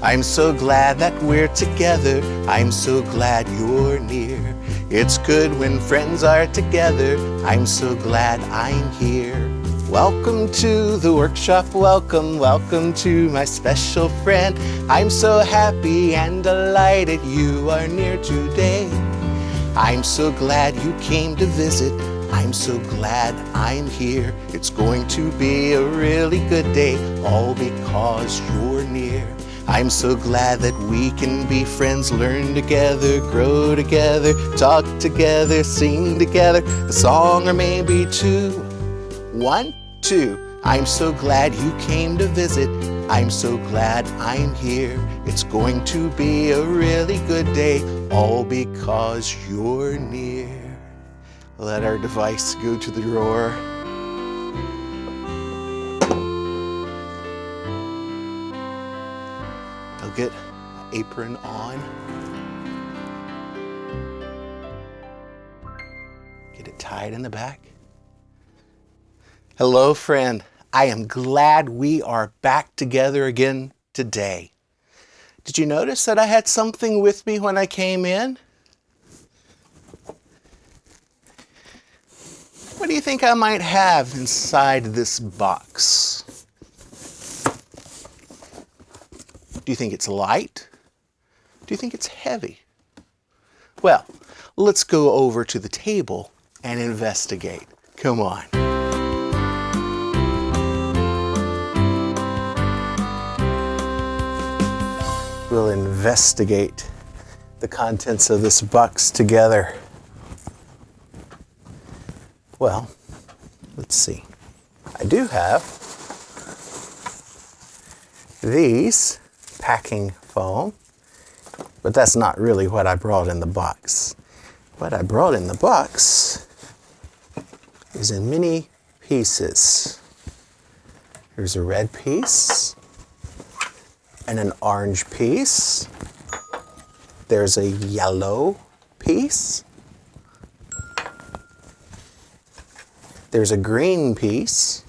I'm so glad that we're together. I'm so glad you're near. It's good when friends are together. I'm so glad I'm here. Welcome to the workshop. Welcome, welcome to my special friend. I'm so happy and delighted you are near today. I'm so glad you came to visit. I'm so glad I'm here. It's going to be a really good day, all because you're near. I'm so glad that we can be friends, learn together, grow together, talk together, sing together, a song or maybe two. 1, 2. I'm so glad you came to visit. I'm so glad I'm here. It's going to be a really good day, all because you're near. Let our device go to the drawer. I'll get an apron on. Get it tied in the back. Hello, friend. I am glad we are back together again today. Did you notice that I had something with me when I came in? What do you think I might have inside this box? Do you think it's light? Do you think it's heavy? Well, let's go over to the table and investigate. Come on. We'll investigate the contents of this box together. Well, let's see. I do have these packing foam, but that's not really what I brought in the box. What I brought in the box is in many pieces. Here's a red piece and an orange piece. There's a yellow piece. There's a green piece.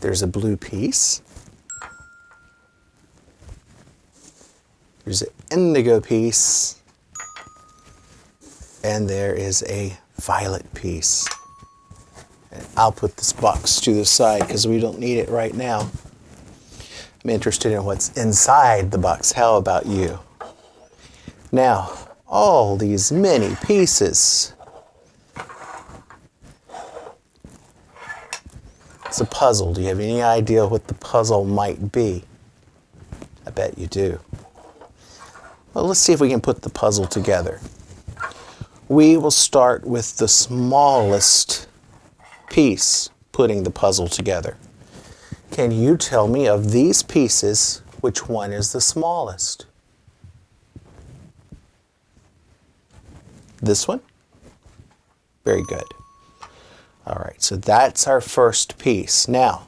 There's a blue piece. There's an indigo piece. And there is a violet piece. And I'll put this box to the side because we don't need it right now. I'm interested in what's inside the box. How about you? Now, all these many pieces. It's a puzzle. Do you have any idea what the puzzle might be? I bet you do. Well, let's see if we can put the puzzle together. We will start with the smallest piece putting the puzzle together. Can you tell me of these pieces, which one is the smallest? This one? Very good. All right, so that's our first piece. Now,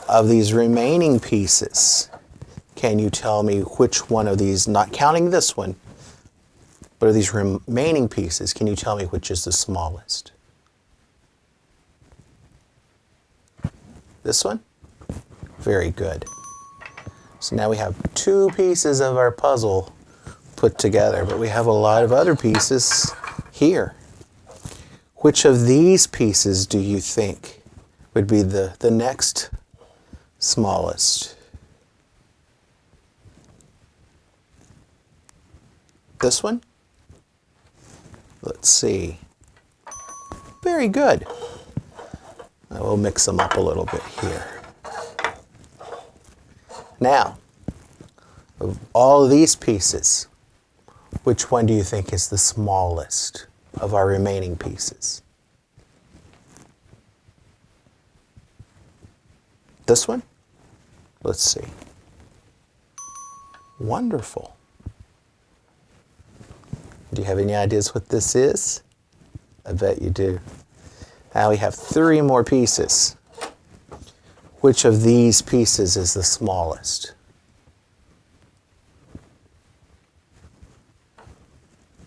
of these remaining pieces, can you tell me which one of these, not counting this one, but of these remaining pieces, can you tell me which is the smallest? This one? Very good. So now we have 2 pieces of our puzzle put together, but we have a lot of other pieces here. Which of these pieces do you think would be the next smallest? This one? Let's see. Very good. We'll mix them up a little bit here. Now, of all of these pieces, which one do you think is the smallest of our remaining pieces? This one? Let's see. Wonderful. Do you have any ideas what this is? I bet you do. Now we have 3 more pieces. Which of these pieces is the smallest?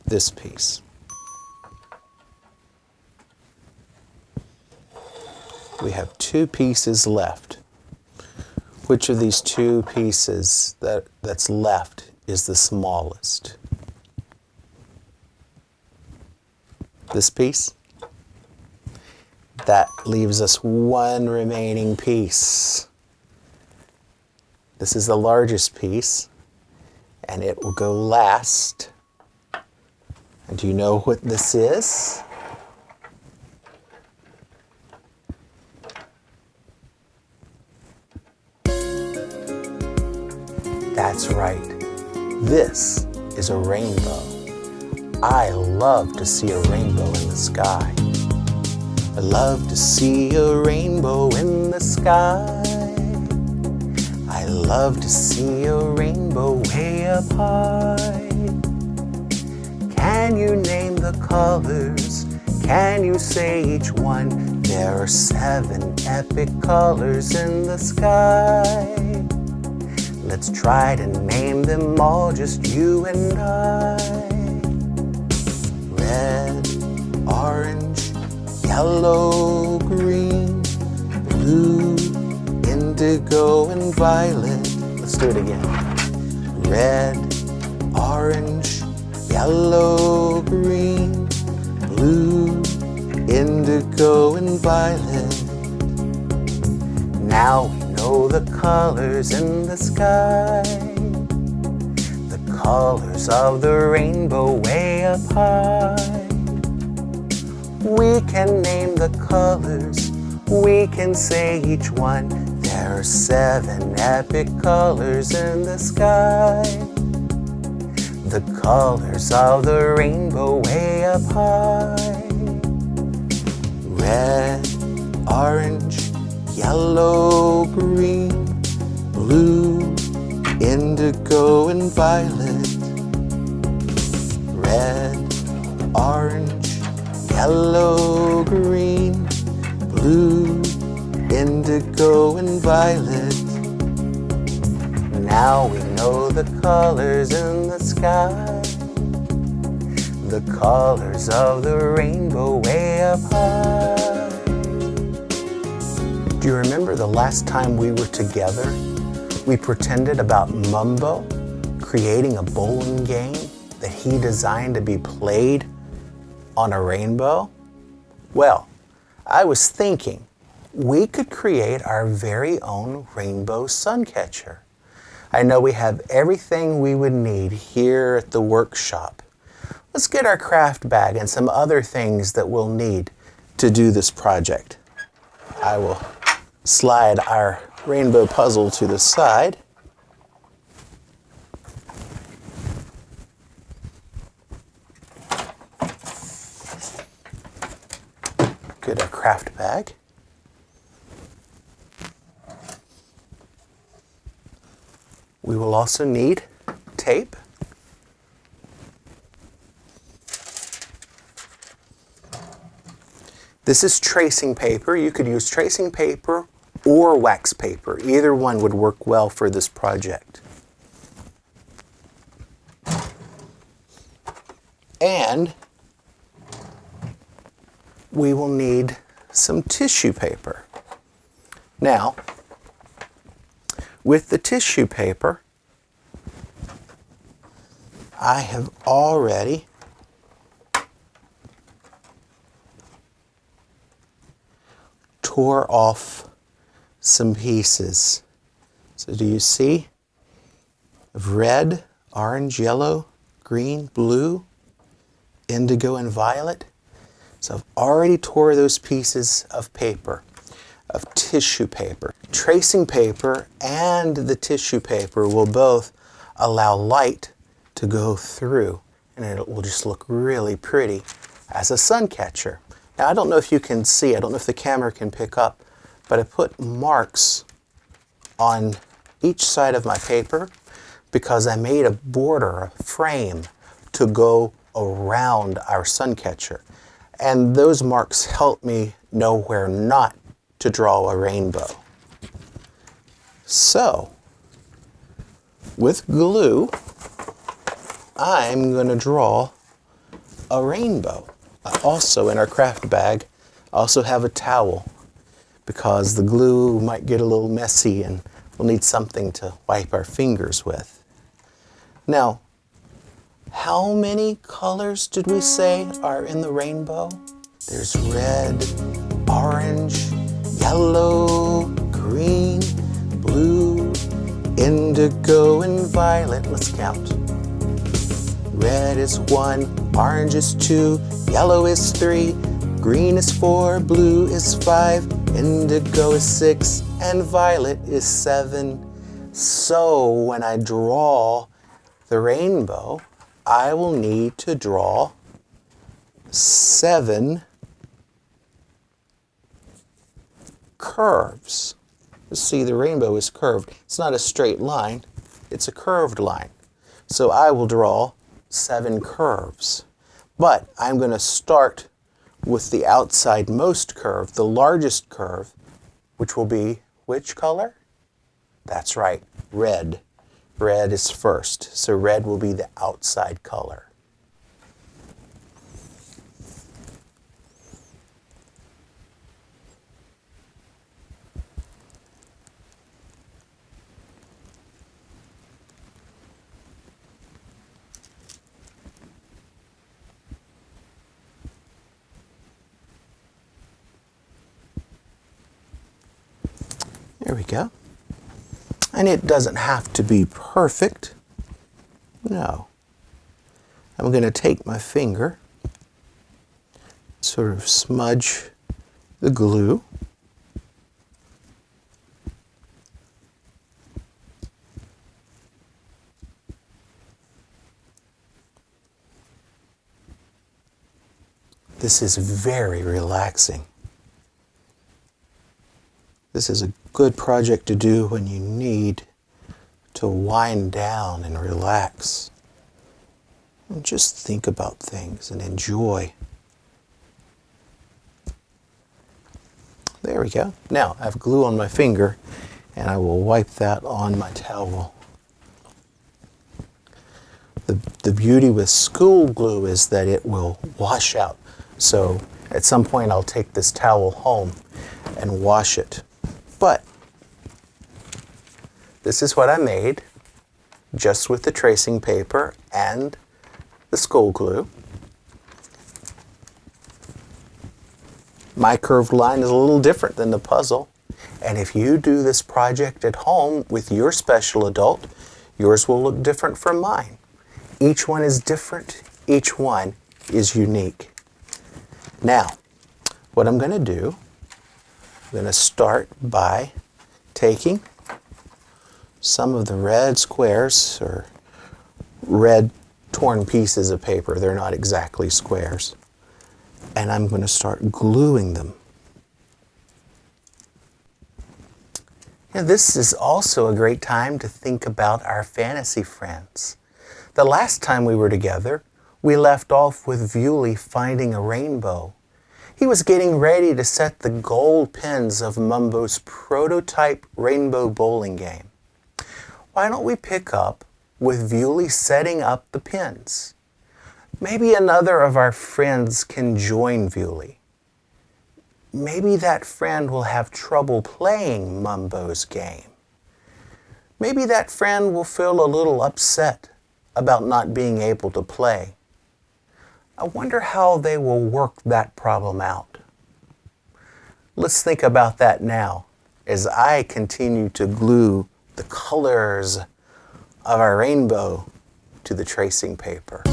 This piece. We have 2 pieces left. Which of these two pieces that's left is the smallest? This piece? That leaves us one remaining piece. This is the largest piece, and it will go last. And do you know what this is? That's right. This is a rainbow. I love to see a rainbow in the sky. I love to see a rainbow in the sky. I love to see a rainbow way up high. Can you name the colors? Can you say each one? There are 7 epic colors in the sky. Let's try to name them all, just you and I. Red, orange, yellow, green, blue, indigo, and violet. Let's do it again. Red, orange, yellow, green, blue, indigo, and violet. Now we know the colors in the sky, the colors of the rainbow way up high. We can name the colors, we can say each one. There are 7 epic colors in the sky, the colors of the rainbow way up high. Red, orange, yellow, green, blue, indigo, and violet. Red, orange, yellow, green, blue, indigo, and violet. Now we know the colors in the sky, the colors of the rainbow way up high. Do you remember the last time we were together? We pretended about Mumbo creating a bowling game that he designed to be played on a rainbow? Well, I was thinking we could create our very own rainbow sun catcher. I know we have everything we would need here at the workshop. Let's get our craft bag and some other things that we'll need to do this project. I will slide our rainbow puzzle to the side. Get our craft bag. We will also need tape. This is tracing paper. You could use tracing paper or wax paper. Either one would work well for this project. And we will need some tissue paper. Now, with the tissue paper, I have already tore off some pieces. So do you see? Of red, orange, yellow, green, blue, indigo, and violet. So I've already tore those pieces of paper, of tissue paper. Tracing paper and the tissue paper will both allow light to go through, and it will just look really pretty as a sun catcher. Now I don't know if you can see, I don't know if the camera can pick up, but I put marks on each side of my paper because I made a border, a frame, to go around our sun catcher. And those marks help me know where not to draw a rainbow. So, with glue, I'm going to draw a rainbow. Also, in our craft bag, I also have a towel because the glue might get a little messy and We'll need something to wipe our fingers with. Now, how many colors did we say are in the rainbow? There's red, orange, yellow, green, blue, indigo, and violet. Let's count. Red is 1, orange is 2, yellow is 3, green is 4, blue is 5, indigo is 6, and violet is 7. So when I draw the rainbow, I will need to draw 7 curves. You see, the rainbow is curved. It's not a straight line, it's a curved line. So I will draw 7 curves. But I'm going to start with the outside most curve, the largest curve, which will be which color? That's right, red. Red is first, so red will be the outside color. There we go. And it doesn't have to be perfect. No. I'm going to take my finger, sort of smudge the glue. This is very relaxing. This is a good project to do when you need to wind down and relax. And just think about things and enjoy. There we go. Now I have glue on my finger and I will wipe that on my towel. The beauty with school glue is that it will wash out. So at some point I'll take this towel home and wash it. But this is what I made just with the tracing paper and the school glue. My curved line is a little different than the puzzle. And if you do this project at home with your special adult, yours will look different from mine. Each one is different. Each one is unique. Now, what I'm going to do, I'm going to start by taking some of the red squares or red torn pieces of paper. They're not exactly squares. And I'm going to start gluing them. And this is also a great time to think about our fantasy friends. The last time we were together, we left off with Viewley finding a rainbow. He was getting ready to set the gold pins of Mumbo's prototype rainbow bowling game. Why don't we pick up with Viewley setting up the pins? Maybe another of our friends can join Viewley. Maybe that friend will have trouble playing Mumbo's game. Maybe that friend will feel a little upset about not being able to play. I wonder how they will work that problem out. Let's think about that now as I continue to glue the colors of our rainbow to the tracing paper.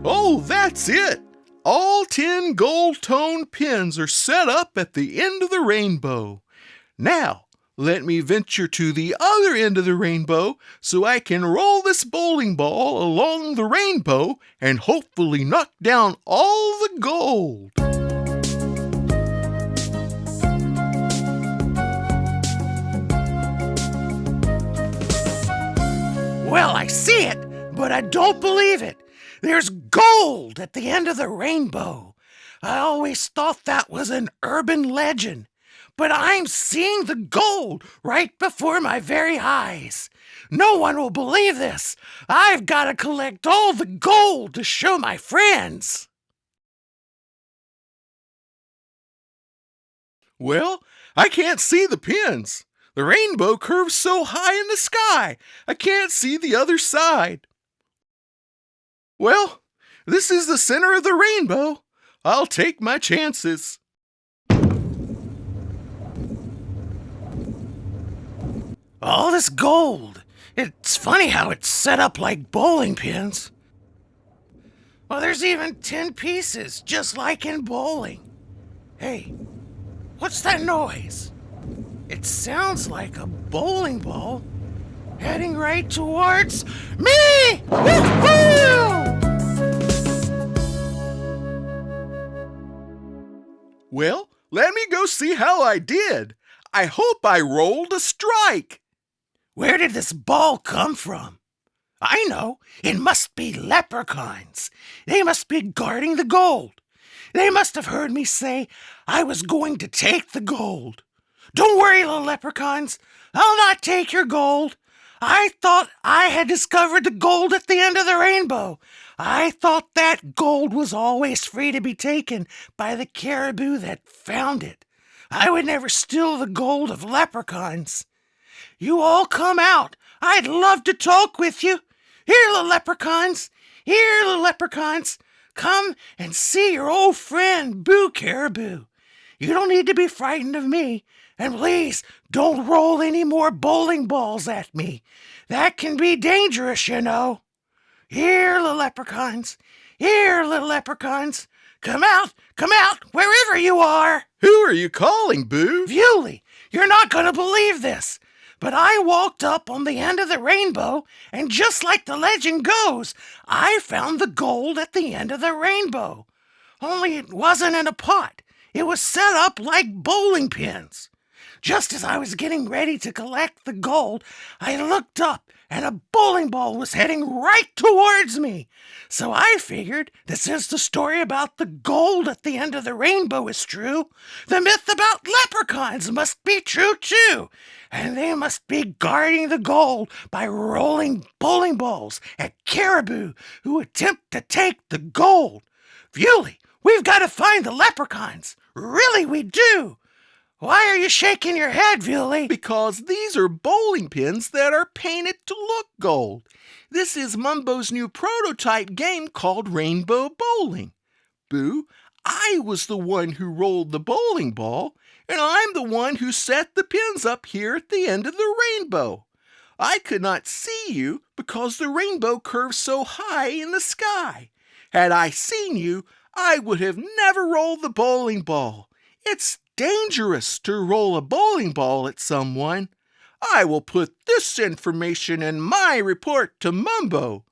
Oh, that's it! All 10 gold-tone pins are set up at the end of the rainbow. Now, let me venture to the other end of the rainbow so I can roll this bowling ball along the rainbow and hopefully knock down all the gold. Well, I see it, but I don't believe it. There's gold at the end of the rainbow. I always thought that was an urban legend, but I'm seeing the gold right before my very eyes. No one will believe this. I've got to collect all the gold to show my friends. Well, I can't see the pins. The rainbow curves so high in the sky, I can't see the other side. Well, this is the center of the rainbow. I'll take my chances. All this gold. It's funny how it's set up like bowling pins. Well, there's even 10 pieces, just like in bowling. Hey, what's that noise? It sounds like a bowling ball heading right towards me! Woo-hoo! Well, let me go see how I did. I hope I rolled a strike. Where did this ball come from? I know, it must be leprechauns. They must be guarding the gold. They must have heard me say I was going to take the gold. Don't worry, little leprechauns. I'll not take your gold. I thought I had discovered the gold at the end of the rainbow. I thought that gold was always free to be taken by the caribou that found it. I would never steal the gold of leprechauns. You all come out. I'd love to talk with you. Here, little leprechauns. Here, little leprechauns. Come and see your old friend, Boo Caribou. You don't need to be frightened of me. And please, don't roll any more bowling balls at me. That can be dangerous, you know. Here, little leprechauns. Here, little leprechauns. Come out, wherever you are. Who are you calling, Boo? Bewley, you're not going to believe this. But I walked up on the end of the rainbow, and just like the legend goes, I found the gold at the end of the rainbow. Only it wasn't in a pot. It was set up like bowling pins. Just as I was getting ready to collect the gold, I looked up and a bowling ball was heading right towards me. So I figured that since the story about the gold at the end of the rainbow is true, the myth about leprechauns must be true too. And they must be guarding the gold by rolling bowling balls at caribou who attempt to take the gold. Bewley, we've got to find the leprechauns. Really, we do. Why are you shaking your head, Bewley? Because these are bowling pins that are painted to look gold. This is Mumbo's new prototype game called Rainbow Bowling. Boo, I was the one who rolled the bowling ball, and I'm the one who set the pins up here at the end of the rainbow. I could not see you because the rainbow curves so high in the sky. Had I seen you, I would have never rolled the bowling ball. It's dangerous to roll a bowling ball at someone. I will put this information in my report to Mumbo.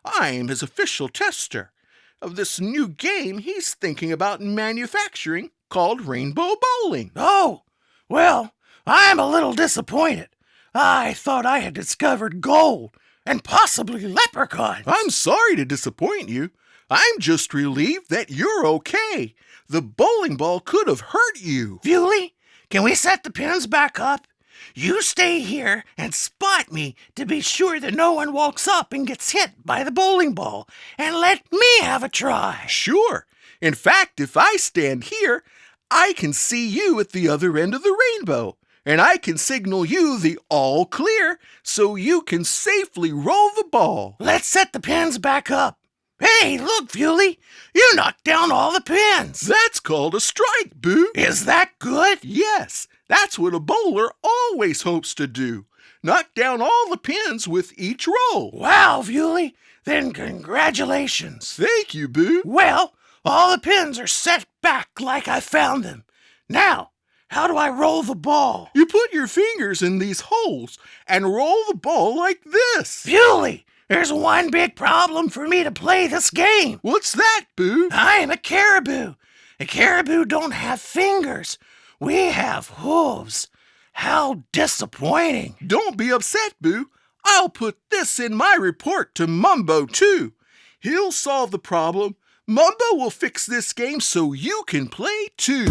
I am his official tester of this new game he's thinking about manufacturing called Rainbow Bowling. Oh, well, I'm a little disappointed. I thought I had discovered gold and possibly leprechauns. I'm sorry to disappoint you. I'm just relieved that you're okay. The bowling ball could have hurt you. Bewley, can we set the pins back up? You stay here and spot me to be sure that no one walks up and gets hit by the bowling ball, and let me have a try. Sure. In fact, if I stand here, I can see you at the other end of the rainbow, and I can signal you the all clear so you can safely roll the ball. Let's set the pins back up. Hey, look, Bewley, you knocked down all the pins. That's called a strike, Boo. Is that good? Yes, that's what a bowler always hopes to do. Knock down all the pins with each roll. Wow, Bewley, then congratulations. Thank you, Boo. Well, all the pins are set back like I found them. Now, how do I roll the ball? You put your fingers in these holes and roll the ball like this. Bewley, there's one big problem for me to play this game. What's that, Boo? I'm a caribou. A caribou don't have fingers. We have hooves. How disappointing. Don't be upset, Boo. I'll put this in my report to Mumbo, too. He'll solve the problem. Mumbo will fix this game so you can play, too.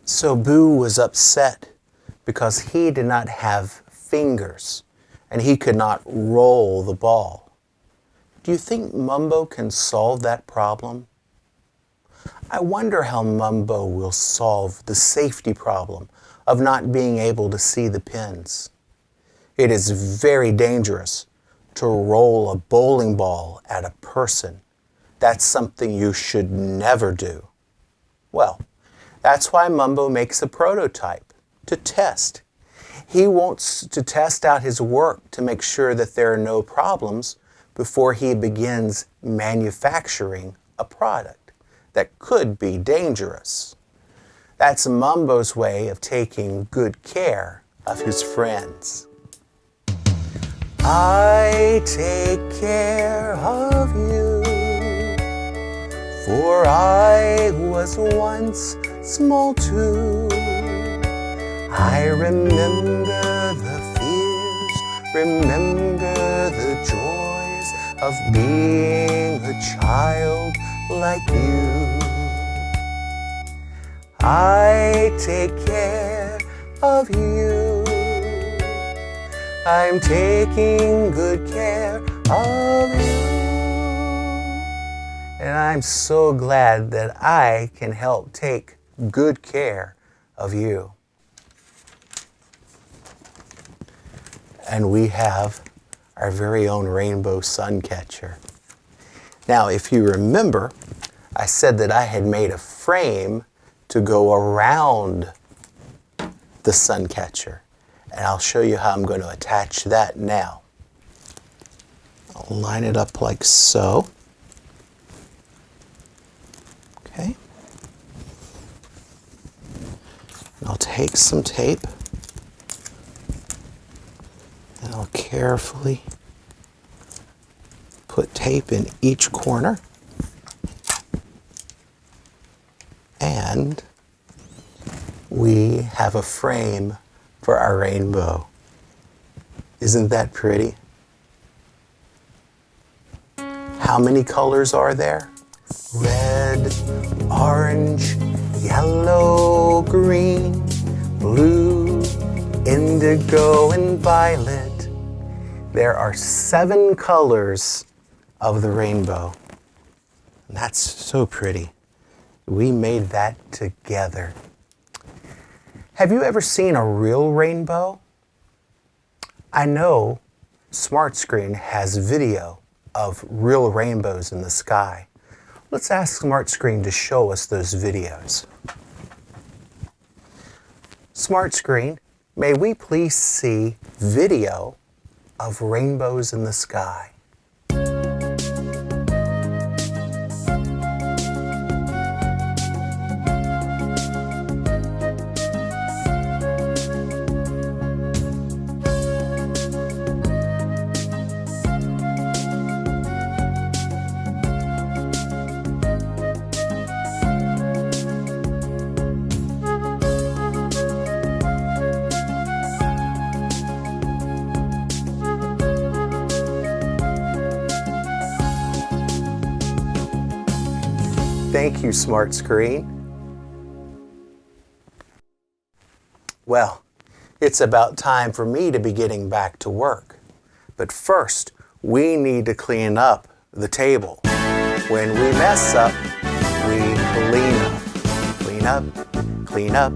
So Boo was upset because he did not have fingers and he could not roll the ball. Do Do you think Mumbo can solve that problem? I wonder how Mumbo will solve the safety problem of not being able to see the pins. It is very dangerous to roll a bowling ball at a person. That's something you should never do. Well, that's why Mumbo makes a prototype to test. He wants to test out his work to make sure that there are no problems before he begins manufacturing a product that could be dangerous. That's Mumbo's way of taking good care of his friends. I take care of you, for I was once small too. I remember the fears, remember the joys of being a child like you. I take care of you. I'm taking good care of you. And I'm so glad that I can help take good care of you. And we have our very own rainbow sun catcher. Now, if you remember, I said that I had made a frame to go around the sun catcher. And I'll show you how I'm going to attach that now. I'll line it up like so. Okay. And I'll take some tape and I'll carefully put tape in each corner. And we have a frame for our rainbow. Isn't that pretty? How many colors are there? Red, orange, yellow, green, blue, indigo, and violet. There are 7 colors of the rainbow. And that's so pretty. We made that together. Have you ever seen a real rainbow? I know SmartScreen has video of real rainbows in the sky. Let's ask SmartScreen to show us those videos. SmartScreen, may we please see video of rainbows in the sky? Thank you, SmartScreen. Well, it's about time for me to be getting back to work. But first, we need to clean up the table. When we mess up, we clean up. Clean up, clean up.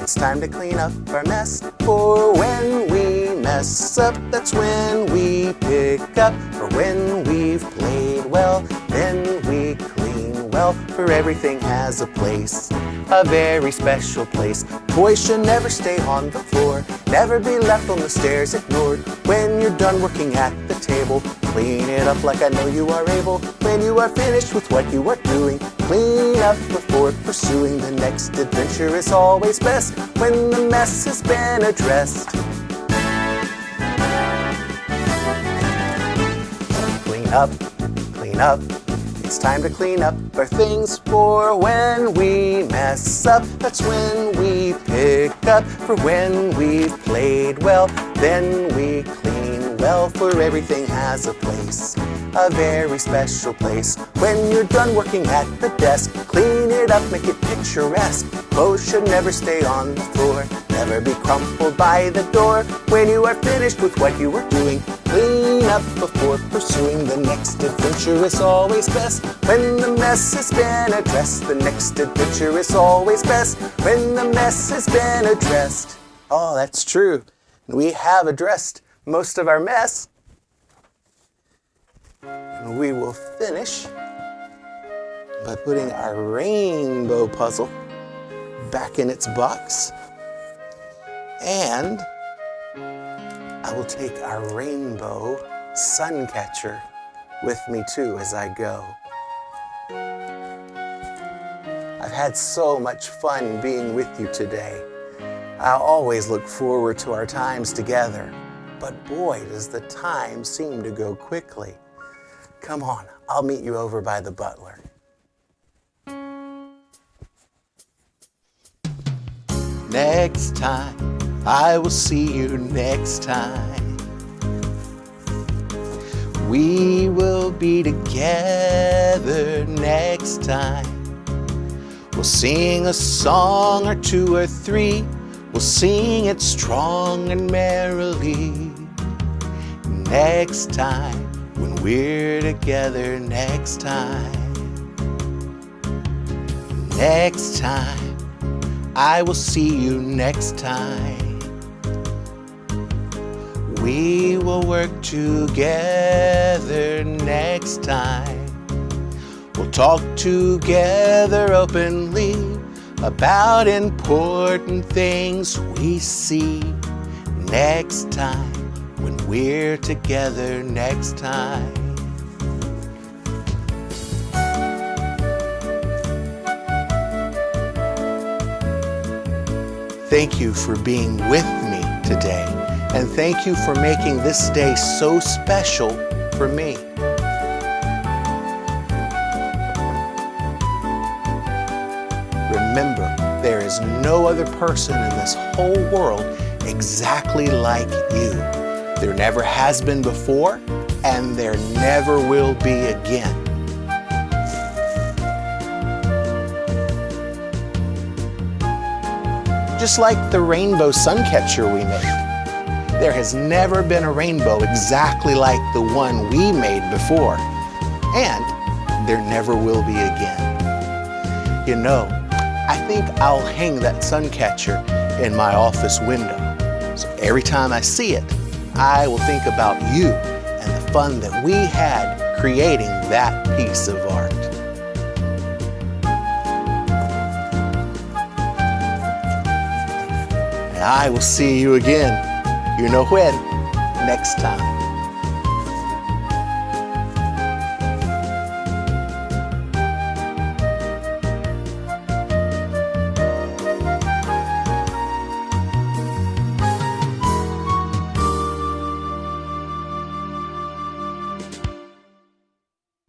It's time to clean up our mess. For when we mess up, that's when we pick up. For when we've played well, then we clean well. For everything has a place, a very special place. Toys should never stay on the floor, never be left on the stairs ignored. When you're done working at the table, clean it up like I know you are able. When you are finished with what you are doing, clean up before pursuing the next adventure. Is always best when the mess has been addressed. Clean up, clean up. It's time to clean up our things. For when we mess up, that's when we pick up. For when we've played well, then we clean well. For everything has a place, a very special place. When you're done working at the desk, clean it up, make it picturesque. Clothes should never stay on the floor, never be crumpled by the door. When you are finished with what you were doing, clean up before pursuing the next adventure is always best. When the mess has been addressed, the next adventure is always best. When the mess has been addressed. Oh, that's true. We have addressed most of our mess. And we will finish by putting our rainbow puzzle back in its box. And I will take our rainbow sun catcher with me too as I go. I've had so much fun being with you today. I always look forward to our times together, but boy, does the time seem to go quickly. Come on, I'll meet you over by the butler. Next time, I will see you next time. We will be together next time. We'll sing a song or two or three. We'll sing it strong and merrily. Next time, when we're together next time. Next time, I will see you next time. We will work together next time. We'll talk together openly about important things we see. Next time, when we're together next time. Thank you for being with me today, and thank you for making this day so special for me. Remember, there is no other person in this whole world exactly like you. There never has been before, and there never will be again. Just like the rainbow sun catcher we made. There has never been a rainbow exactly like the one we made before, and there never will be again. You know, I think I'll hang that sun catcher in my office window. So every time I see it, I will think about you and the fun that we had creating that piece of art. And I will see you again, you know when, next time.